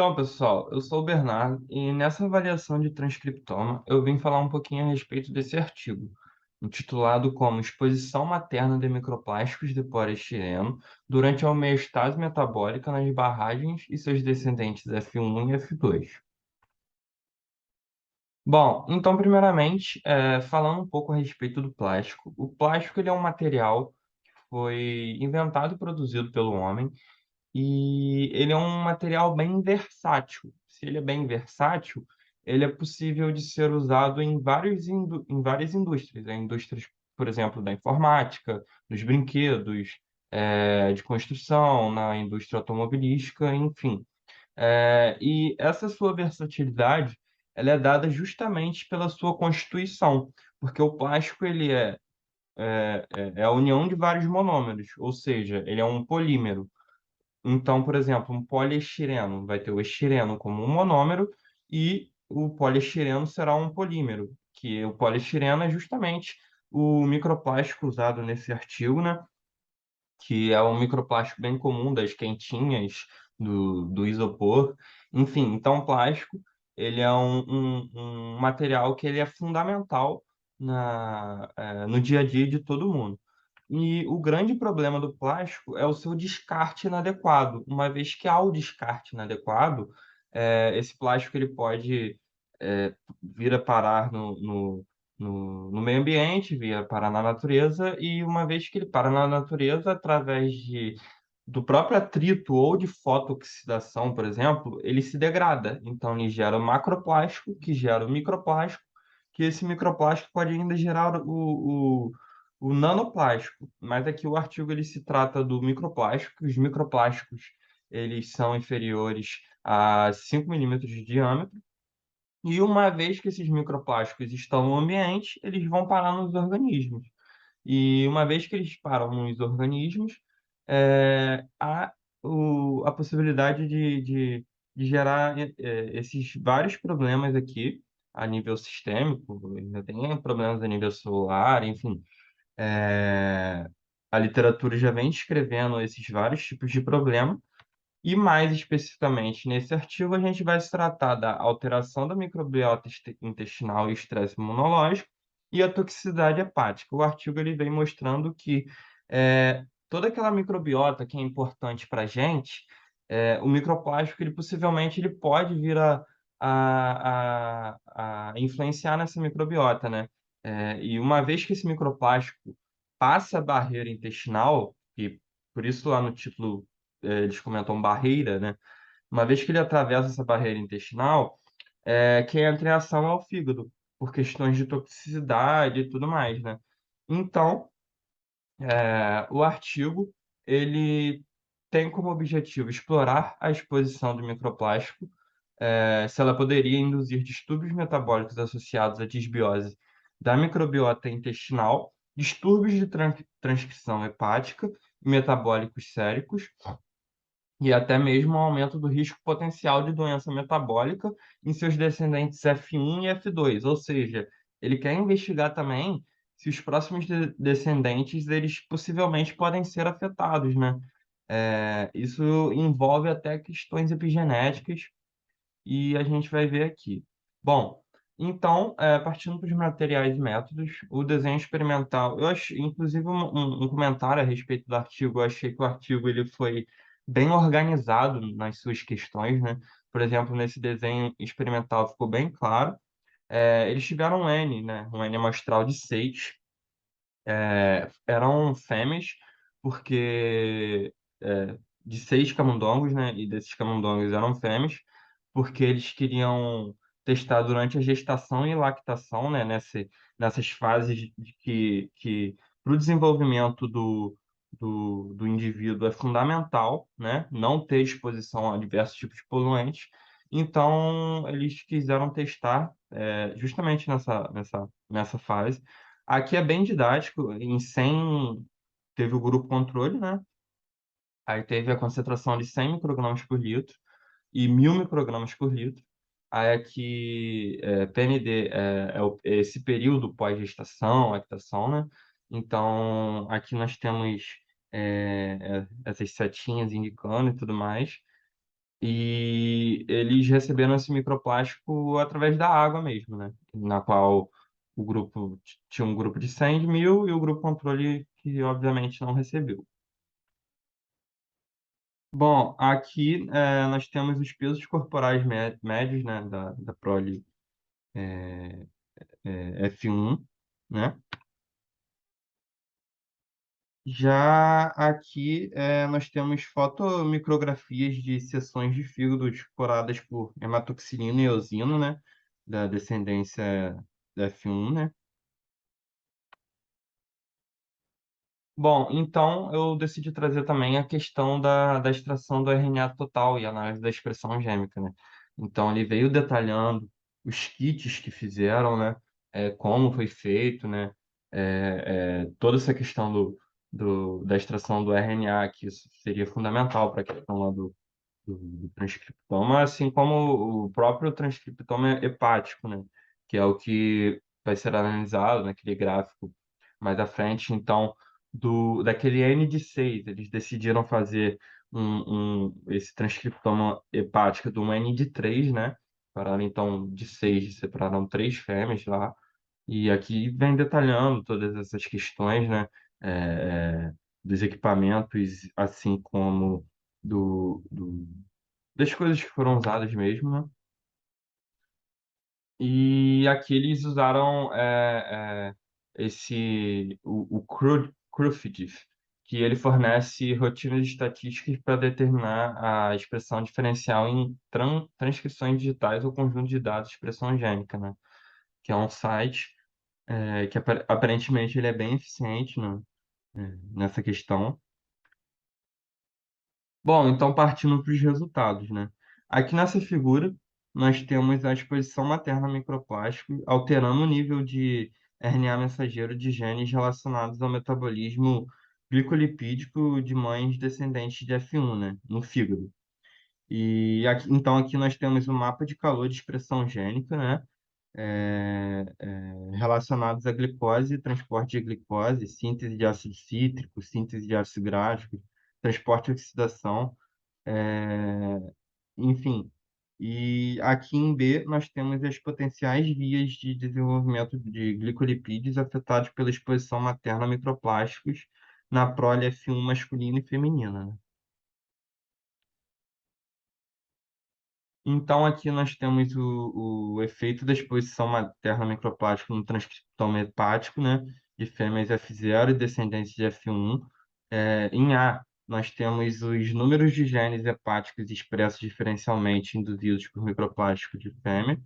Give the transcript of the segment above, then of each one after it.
Então, pessoal, eu sou o Bernardo e nessa avaliação de transcriptoma eu vim falar um pouquinho a respeito desse artigo, intitulado como Exposição Materna de Microplásticos de poliestireno durante a homeostase metabólica nas barragens e seus descendentes F1 e F2. Bom, então, primeiramente, falando um pouco a respeito do plástico. O plástico ele é um material que foi inventado e produzido pelo homem. E ele é um material bem versátil. Se ele é bem versátil, ele é possível de ser usado em várias indústrias. Indústrias, por exemplo, da informática, dos brinquedos, de construção, na indústria automobilística, enfim. E essa sua versatilidade, ela é dada justamente pela sua constituição, porque o plástico é a união de vários monômeros, ou seja, ele é um polímero. Então, por exemplo, um poliestireno vai ter o estireno como um monômero e o poliestireno será um polímero, que o poliestireno é justamente o microplástico usado nesse artigo, né? Que é um microplástico bem comum das quentinhas, do isopor. Enfim, então o plástico ele é um material que ele é fundamental no dia a dia de todo mundo. E o grande problema do plástico é o seu descarte inadequado. Uma vez que há o descarte inadequado, esse plástico ele pode vir a parar no meio ambiente, vir a parar na natureza, e uma vez que ele para na natureza, através do próprio atrito ou de fotooxidação, por exemplo, ele se degrada. Então, ele gera o macroplástico, que gera o microplástico, que esse microplástico pode ainda gerar o nanoplástico. Mas aqui o artigo ele se trata do microplástico. Os microplásticos eles são inferiores a 5 milímetros de diâmetro. E uma vez que esses microplásticos estão no ambiente, eles vão parar nos organismos. E uma vez que eles param nos organismos, há a possibilidade de gerar esses vários problemas aqui a nível sistêmico, ainda tem problemas a nível celular, enfim. É, a literatura já vem descrevendo esses vários tipos de problema. E mais especificamente nesse artigo, a gente vai se tratar da alteração da microbiota intestinal e estresse imunológico e a toxicidade hepática. O artigo ele vem mostrando que toda aquela microbiota que é importante para a gente, o microplástico, ele possivelmente ele pode vir a influenciar nessa microbiota, né? E uma vez que esse microplástico passa a barreira intestinal, e por isso lá no título eles comentam barreira, né? Uma vez que ele atravessa essa barreira intestinal, quem entra em ação é o fígado, por questões de toxicidade e tudo mais, né? Então, o artigo, ele tem como objetivo explorar a exposição do microplástico, se ela poderia induzir distúrbios metabólicos associados à disbiose da microbiota intestinal, distúrbios de transcrição hepática e metabólicos séricos, e até mesmo o aumento do risco potencial de doença metabólica em seus descendentes F1 e F2, ou seja, ele quer investigar também se os próximos descendentes eles possivelmente podem ser afetados, né? Isso envolve até questões epigenéticas e a gente vai ver aqui. Bom, então, partindo para os materiais e métodos, o desenho experimental, eu achei, inclusive, um comentário a respeito do artigo, eu achei que o artigo ele foi bem organizado nas suas questões, né? Por exemplo, nesse desenho experimental ficou bem claro. Eles tiveram um N, né? Um N amostral de 6. Eram fêmeas, porque de 6 camundongos, né? E desses camundongos eram fêmeas, porque eles queriam testar durante a gestação e lactação, né? Nessas fases de que para o desenvolvimento do indivíduo é fundamental, né? Não ter exposição a diversos tipos de poluentes. Então, eles quiseram testar justamente nessa fase. Aqui é bem didático, em 100 teve o grupo controle, né? Aí teve a concentração de 100 microgramas por litro e 1.000 microgramas por litro. Aí aqui, PND é esse período pós-gestação, lactação, né? Então, aqui nós temos essas setinhas indicando e tudo mais. E eles receberam esse microplástico através da água mesmo, né? Na qual tinha um grupo de 100 mil e o grupo controle que obviamente não recebeu. Bom, aqui nós temos os pesos corporais médios, né, da prole F1, né? Já aqui nós temos fotomicrografias de seções de fígado curadas por hematoxilina e eosino, né? Da descendência da F1, né? Bom, então eu decidi trazer também a questão da extração do RNA total e análise da expressão gêmica, né? Então ele veio detalhando os kits que fizeram, né? Como foi feito, né? Toda essa questão da extração do RNA, que isso seria fundamental para a questão lá do transcriptoma, assim como o próprio transcriptoma hepático, né? Que é o que vai ser analisado naquele gráfico mais à frente. Então, daquele N de 6, eles decidiram fazer esse transcriptoma hepático de um N de 3, né? Pararam então de 6, separaram três fêmeas lá. E aqui vem detalhando todas essas questões, né? é, é, dos equipamentos, assim como das coisas que foram usadas mesmo, né? E aqui eles usaram o que ele fornece rotinas estatísticas para determinar a expressão diferencial em transcrições digitais ou conjunto de dados de expressão gênica, né? Que é um site que aparentemente ele é bem eficiente, né? Nessa questão. Bom, então partindo para os resultados, né? Aqui nessa figura, nós temos a exposição materna a microplástico, alterando o nível de RNA mensageiro de genes relacionados ao metabolismo glicolipídico de mães descendentes de F1, né? No fígado. E aqui, então aqui nós temos o mapa de calor de expressão gênica, né? Relacionados à glicose, transporte de glicose, síntese de ácido cítrico, síntese de ácido gráfico, transporte e oxidação. É, enfim, e aqui em B nós temos as potenciais vias de desenvolvimento de glicolipídios afetados pela exposição materna a microplásticos na prole F1 masculina e feminina, né? Então, aqui nós temos o efeito da exposição materna a microplástico no transcriptoma hepático, né, de fêmeas F0 e descendentes de F1. Em A, nós temos os números de genes hepáticos expressos diferencialmente induzidos por microplástico de fêmea.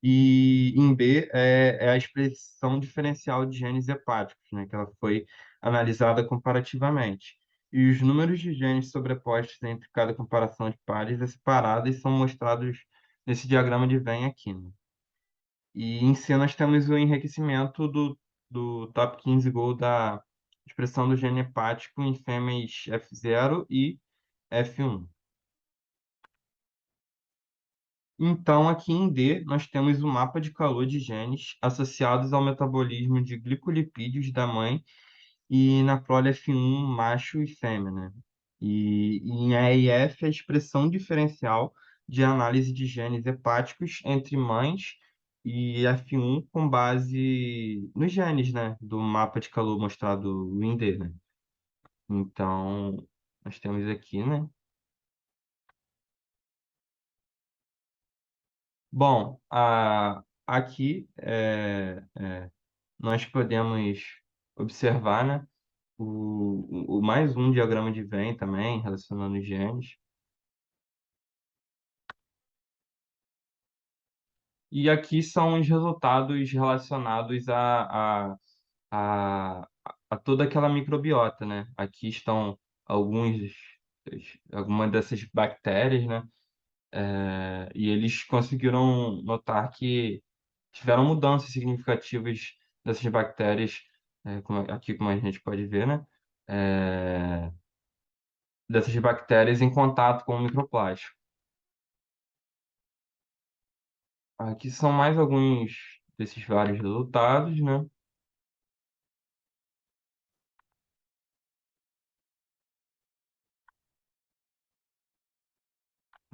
E em B é a expressão diferencial de genes hepáticos, né, que ela foi analisada comparativamente. E os números de genes sobrepostos entre cada comparação de pares é separada e são mostrados nesse diagrama de Venn aqui, né? E em C nós temos o enriquecimento do top 15 Gold da expressão do gene hepático em fêmeas F0 e F1. Então, aqui em D, nós temos o mapa de calor de genes associados ao metabolismo de glicolipídios da mãe e na prole F1, macho e fêmea, né? E em E e F, a expressão diferencial de análise de genes hepáticos entre mães e F1 com base nos genes, né? Do mapa de calor mostrado em D, né? Então, nós temos aqui, né? Bom, aqui nós podemos observar, né, o mais um diagrama de Venn também, relacionando os genes. E aqui são os resultados relacionados a, a toda aquela microbiota, né? Aqui estão alguns, algumas dessas bactérias, né? E eles conseguiram notar que tiveram mudanças significativas dessas bactérias, aqui como a gente pode ver, né? É, dessas bactérias em contato com o microplástico. Aqui são mais alguns desses vários resultados, né?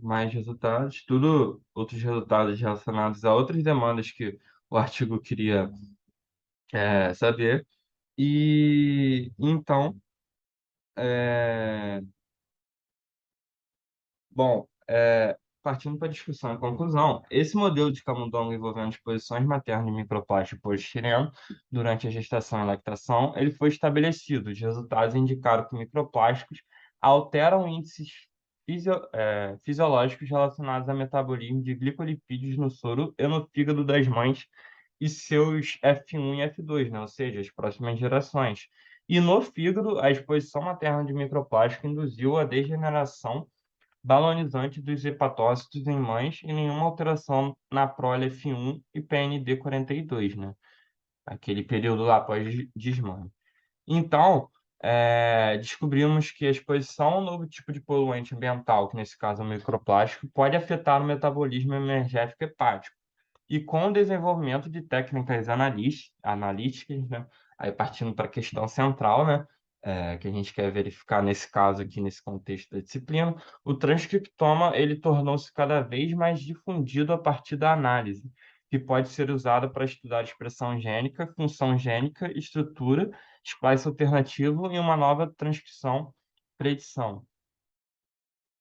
mais resultados, tudo outros resultados relacionados a outras demandas que o artigo queria saber. E então, é, bom, partindo para a discussão e conclusão, esse modelo de camundongo envolvendo exposições maternas de microplástico poliestireno durante a gestação e lactação, ele foi estabelecido. Os resultados indicaram que microplásticos alteram índices fisiológicos relacionados ao metabolismo de glicolipídios no soro e no fígado das mães e seus F1 e F2, né? Ou seja, as próximas gerações. E no fígado, a exposição materna de microplástico induziu a degeneração balonizante dos hepatócitos em mães e nenhuma alteração na prole F1 e PND42, né? Aquele período lá após desmame. Então, descobrimos que a exposição a um novo tipo de poluente ambiental, que nesse caso é o microplástico, pode afetar o metabolismo energético hepático. E com o desenvolvimento de técnicas analíticas, né? Aí partindo para a questão central, né? Que a gente quer verificar nesse caso aqui, nesse contexto da disciplina, o transcriptoma ele tornou-se cada vez mais difundido a partir da análise, que pode ser usada para estudar expressão gênica, função gênica, estrutura, splice alternativo e uma nova transcrição predição.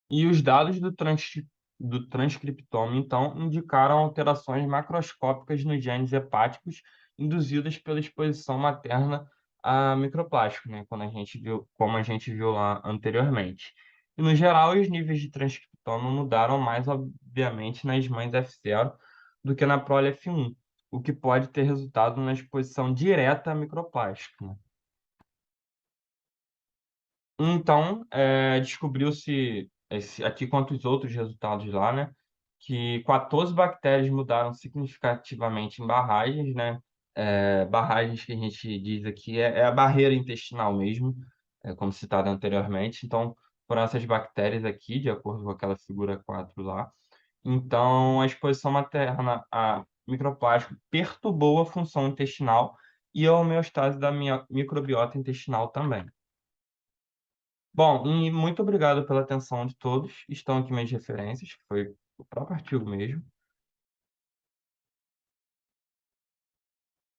E os dados do transcriptoma, então, indicaram alterações macroscópicas nos genes hepáticos induzidas pela exposição materna a microplástico, né? Quando a gente viu, como a gente viu lá anteriormente. E, no geral, os níveis de transcriptoma mudaram mais, obviamente, nas mães F0 do que na prole F1, o que pode ter resultado na exposição direta a microplástico, né? Então, descobriu-se, aqui quanto os outros resultados lá, né, que 14 bactérias mudaram significativamente em barragens, né? Barragens que a gente diz aqui é a barreira intestinal mesmo, como citado anteriormente. Então, foram essas bactérias aqui, de acordo com aquela figura 4 lá. Então, a exposição materna a microplástico perturbou a função intestinal e a homeostase da minha microbiota intestinal também. Bom, e muito obrigado pela atenção de todos. Estão aqui minhas referências, que foi o próprio artigo mesmo.